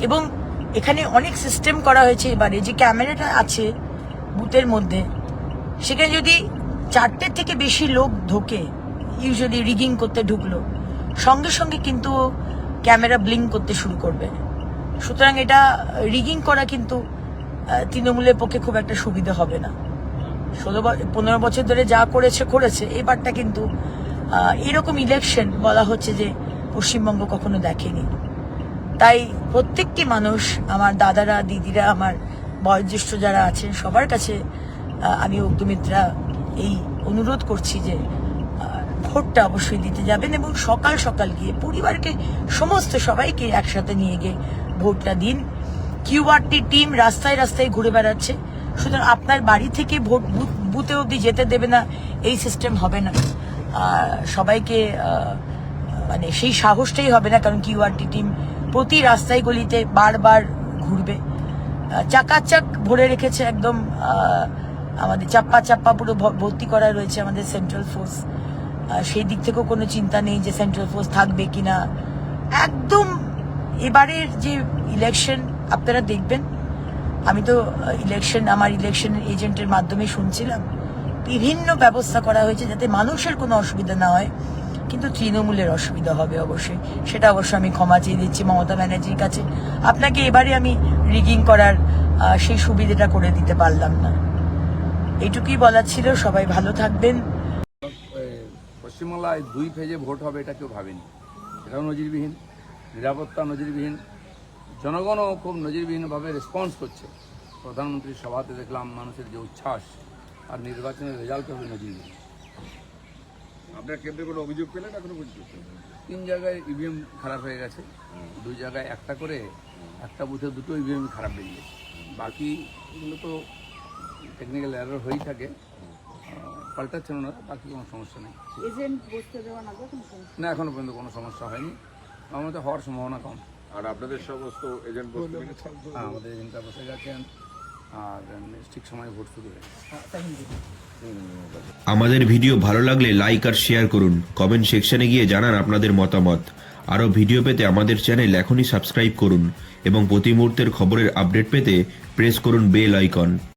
এবং এখানে অনেক সিস্টেম করা হয়েছে এবারে, যে ক্যামেরাটা আছে বুথের মধ্যে, সেখানে যদি 4টে থেকে বেশি লোক ঢোকে, ইউজুয়ালি রিগিং করতে ঢুকলো, সঙ্গে সঙ্গে কিন্তু ক্যামেরা ব্লিঙ্ক করতে শুরু করবে। সুতরাং এটা রিগিং করা কিন্তু তৃণমূলের পক্ষে খুব একটা সুবিধা হবে না। 15 বছর ধরে যা করেছে, এবারটা কিন্তু এরকম ইলেকশন বলা হচ্ছে যে পশ্চিমবঙ্গ কখনো দেখেনি। তাই প্রত্যেকটি মানুষ, আমার দাদারা, দিদিরা, আমার বয়োজ্যেষ্ঠ যারা আছেন, সবার কাছে আমি অগ্নিমিত্রা এই অনুরোধ করছি যে ভোটটা অবশ্যই দিতে যাবেন এবং সকাল সকাল গিয়ে পরিবারকে, সমস্ত সবাইকে একসাথে নিয়ে গিয়ে ভোটটা দিন। কিউআরটি টিম রাস্তায় রাস্তায় ঘুরে বেড়াচ্ছে, সুতরাং আপনার বাড়ি থেকে ভোট বুথে অবধি যেতে দেবে না, এই সিস্টেম হবে না। সবাইকে মানে সেই সাহসটাই হবে না, কারণ কিউআরটি টিম প্রতি রাস্তায় গলিতে বারবার ঘুরবে। চাকাচাক ভরে রেখেছে একদম, আমাদের চাপ্পা পুরো ভর্তি করা রয়েছে আমাদের সেন্ট্রাল ফোর্স। সেই দিক থেকেও কোনো চিন্তা নেই যে সেন্ট্রাল ফোর্স থাকবে কিনা। একদম এবারের যে ইলেকশন আপনারা দেখবেন, আমি তো আমার ইলেকশন এজেন্টের মাধ্যমে শুনছিলাম, বিভিন্ন ব্যবস্থা করা হয়েছে যাতে মানুষের কোনো অসুবিধা না হয়, কিন্তু তৃণমূলের অসুবিধা হবে অবশ্যই। সেটা অবশ্য আমি ক্ষমা চেয়ে দিচ্ছি মমতা ব্যানার্জির কাছে। আপনাকে এবারে আমি রিগিং করার সেই সুবিধাটা করে দিতে পারলাম না। এইটুকুই বলার ছিল। সবাই ভালো থাকবেন। পশ্চিমবাংলায় 2 ফেজে ভোট হবে এটা কেউ ভাবেনি। এটাও নজিরবিহীন, নিরাপত্তা নজিরবিহীন, জনগণও খুব নজিরবিহীনভাবে রেসপন্স করছে। প্রধানমন্ত্রীর সভাতে দেখলাম মানুষের যে উচ্ছ্বাস, আর নির্বাচনের রেজাল্টও হবে নজিরবিহীন। আপনার কেন্দ্রে কোনো অভিযোগ পেলেন এখনো পর্যন্ত? 3 জায়গায় ইভিএম খারাপ হয়ে গেছে, 2 জায়গায় একটা করে, একটা বুথে 2টো ইভিএম খারাপ বেরিয়েছে। বাকিগুলো তো টেকনিক্যাল এরর হয়েই থাকে, পাল্টাচ্ছেন ওনারা, বাকি কোনো সমস্যা নেই। না, এখনো পর্যন্ত কোনো সমস্যা হয়নি, আমার মতে হওয়ার সম্ভাবনা কম। আর আপনাদের সমস্ত এজেন্ট বসতে পেরেছে? হ্যাঁ, আমাদের এজেন্টরা বসে গেছেন, আর ঠিক সময় ভোট শুরু হয়ে গেছে। আমাদের ভিডিও ভালো লাগলে লাইক আর শেয়ার করুন, কমেন্ট সেকশনে গিয়ে জানান আপনাদের মতামত। আরও ভিডিও পেতে আমাদের চ্যানেল এখনই সাবস্ক্রাইব করুন এবং প্রতি মুহূর্তের খবরের আপডেট পেতে প্রেস করুন বেল আইকন।